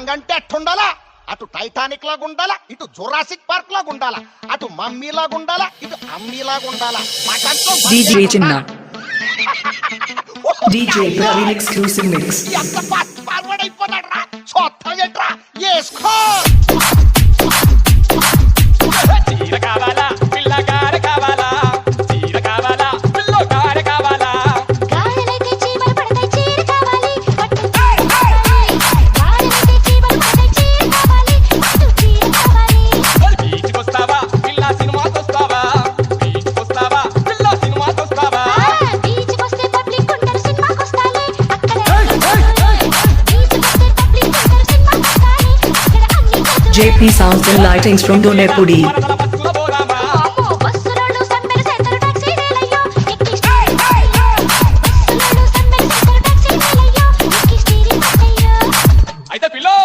Song అంటే ఎట్టుండాలా? అటు Titanic లాగా ఉండాలా, ఇటు జురాసిక్ పార్క్ లాగా ఉండాలా, అటు మమ్మీ లాగా ఉండాలా, ఇటు అమ్మీ లాగా ఉండాలా. DJ Chinna. DJ Praveen exclusive mix. ఎంత ఫాస్ట్ ఫార్వర్డ్ అయిపోతాడు రా. చూస్తాం ఏంట్రా, వేసుకో. చీర కావాలా పిల్లగాడ కావాలా, చీర కావాలా పిల్లగాడ కావాలా, గాయలైతే చీమలు పడతాయి చీర కావాలి, పట్టు చీర కావాలి. గాయలైతే చీమలు పడతాయి చీర కావాలి, పట్టు చీర కావాలి. బీచ్కి వస్తావా పిల్ల సినిమాకి వస్తావా, బీచ్కి వస్తావా పిల్ల సినిమాకి వస్తావా, బీచ్కి వస్తే పబ్లిక్ ఉంటారు సినిమాకి వస్తాలే, అక్కడ బీచ్కి వస్తే పబ్లిక్ ఉంటారు సినిమాకి వస్తాలే, అక్కడ అన్ని JP Sounds and Lightings from Donepudi. మనదల బస్సులో పోదామా, అమ్మో బస్సులోడు సమ్మెలు సెంటర్ టాక్సీ రేలయ్యో ఎక్కి స్టీరింగ్ పట్టయ్యో, బస్సులోడు సమ్మెలు సెంటర్ టాక్సీ రేలయ్యో ఎక్కి స్టీరింగ్ పట్టయ్యో. అయితే పిల్లో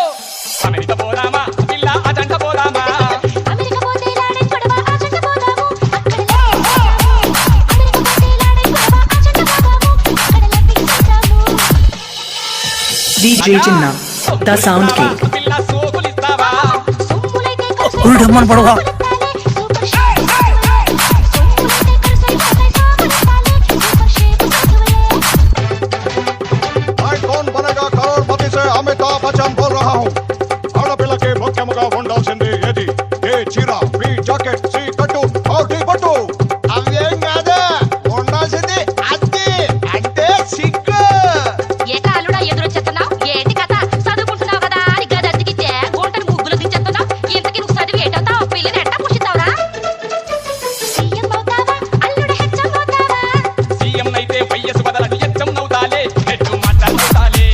అమెరికా పోదామా పిల్ల అజంట పోదామా, అమెరికా పోతే లాడెన్ గొడవ ఆచంట పోదాము, అక్కడ లెప్పింగ్ చేద్దాము. అమెరికా పోతే లాడెన్ గొడవ ఆచంట పోదాము, అక్కడ లెప్పింగ్ చేద్దాము. DJ Chinna. The Sound Cake. పిల్ల సోకులిస్తావా, సొమ్ములైతే ఖర్చు ఉడమ్మన్ పడవా. సూపర్ షేప్ సొమ్ములైతే ఖర్చు అయిపోతాయి సోకులిస్తాలే, సూపర్ షేప్ సత్తువలే. मैं कौन बनेगा करोड़पति से अमिताभ बच्चन बोल रहा हूँ. ఆడపిల్లకి ముఖ్యముగా ఉండాల్సింది ఏది? ఏ చీర, బి జాకెట్, సి కట్టు, డి పట్టు. అవేం కాదు, ఉండాల్సింది అది, అంటే సిగ్గు. ఏ కాలుడా ఎదురొచ్చేస్తున్నావు? ఏంటి కథ? చదువుకుంటున్నావు కదా అని గదెత్తికితే గుంటను ముగ్గులు దించేస్తున్నావు. ఇంతకీ నువ్వు చదివి ఏంటవుతావు? పిల్లని ఎట్టా పుషిస్తావురా? సీఎం అవుతావా? అల్లుడు హెచ్చం అవుతావా? సీఎం అయితే వయస్సు బదలని ఎచ్చం నవ్వుతాలే, హెడ్ మాస్టర్ నవ్వుతాలే,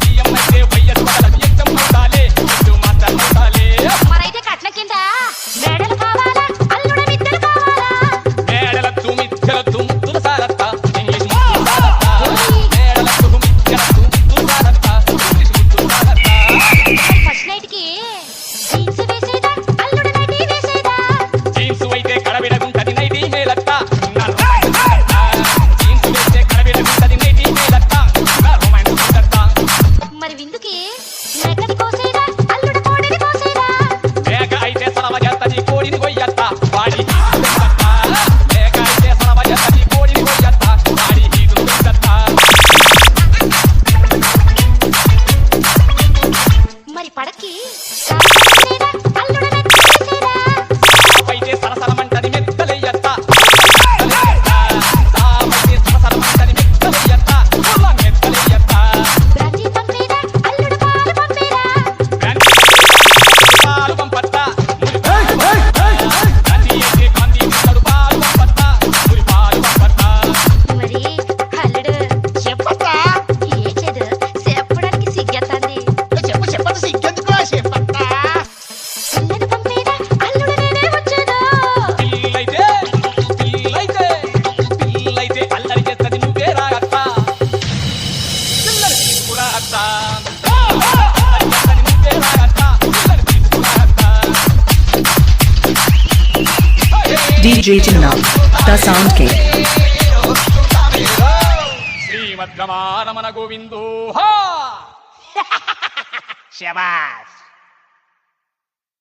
సీఎం అయితే వయస్సు బదలని ఎచ్చం నవ్వుతాలే, హెడ్ మాస్టర్ నవ్వుతాలే, మరైతే కట్నం కింద మేడలు కావాలా? అల్లుడ మిద్దెలు కావాలా? మేడలద్దు మిద్దెలద్దు ముద్దుల సారత్త, ఇంగ్లీష్ ముద్దుల సారత్త, మేడలద్దు మిద్దెలద్దు ముద్దుల సారత్త, ఇంగ్లీష్ ముద్దుల సారత్త. ఫస్ట్ నైట్ కి జీన్స్ వేసేదా? అల్లుడు నైటీ వేసేదా? జీన్స్ అయితే కడబిడగుంటది నైటీ మేలత్త, నా రొమాన్స్ ఉందత్త, జీన్స్ వేస్తే కడబిడగుంటది నైటీ మేలత్త, నా రొమాన్స్ ఉందత్త. మరి విందుకి మేకని కోసేదా? అల్లుడు కోడిని కోసేదా? మేక అయితే సలవ చేస్తది కోడిని కొయ్యత్త, వాడి హీటు పెంచత్త, మేక అయితే సలవ చేస్తది కోడిని కొయ్యత్త, వాడి హీటు పెంచత్త. మరి పడకి వేసేదా? అల్లుడు నెత్తి వేసేదా? సాపైతే సరసరమంటది మెత్తలెయ్యత్త, సాపైతే సరసరమంటది మెత్తలెయ్యత్త, మెత్తలెయ్యత్త. బ్రాంచీ పంపేదా? అల్లుడు పాలు పంపేదా? పాలు పంపత్త, మురి పాలు పంపత్త, గాంధీ అయితే గాంధీ ఇస్తాడు పాలు పంపత్త, మురి పాలు పంపత్త. మరి అల్లుడు చెప్పత్తా, ఏచేదు చెప్పడానికి సిగ్గెత్తంది. చెప్పు చెప్పదు, సిగ్గెందుకు చెప్పత్తా. పిల్లను పంపేదా? అల్లుడు నేనే వచ్చేదా? పిల్లైతే అల్లరి చేస్తది నువ్వే రాగత్త, పిల్లలు తీసుకురా అత్త, అల్లరి చేస్తది నువ్వే రాగత్త, పిల్లలు తీసుకురా అత్త. DJ Chinna. The Sound Cake. శ్రీమద్రమారమణ గోవిందో శబాష్.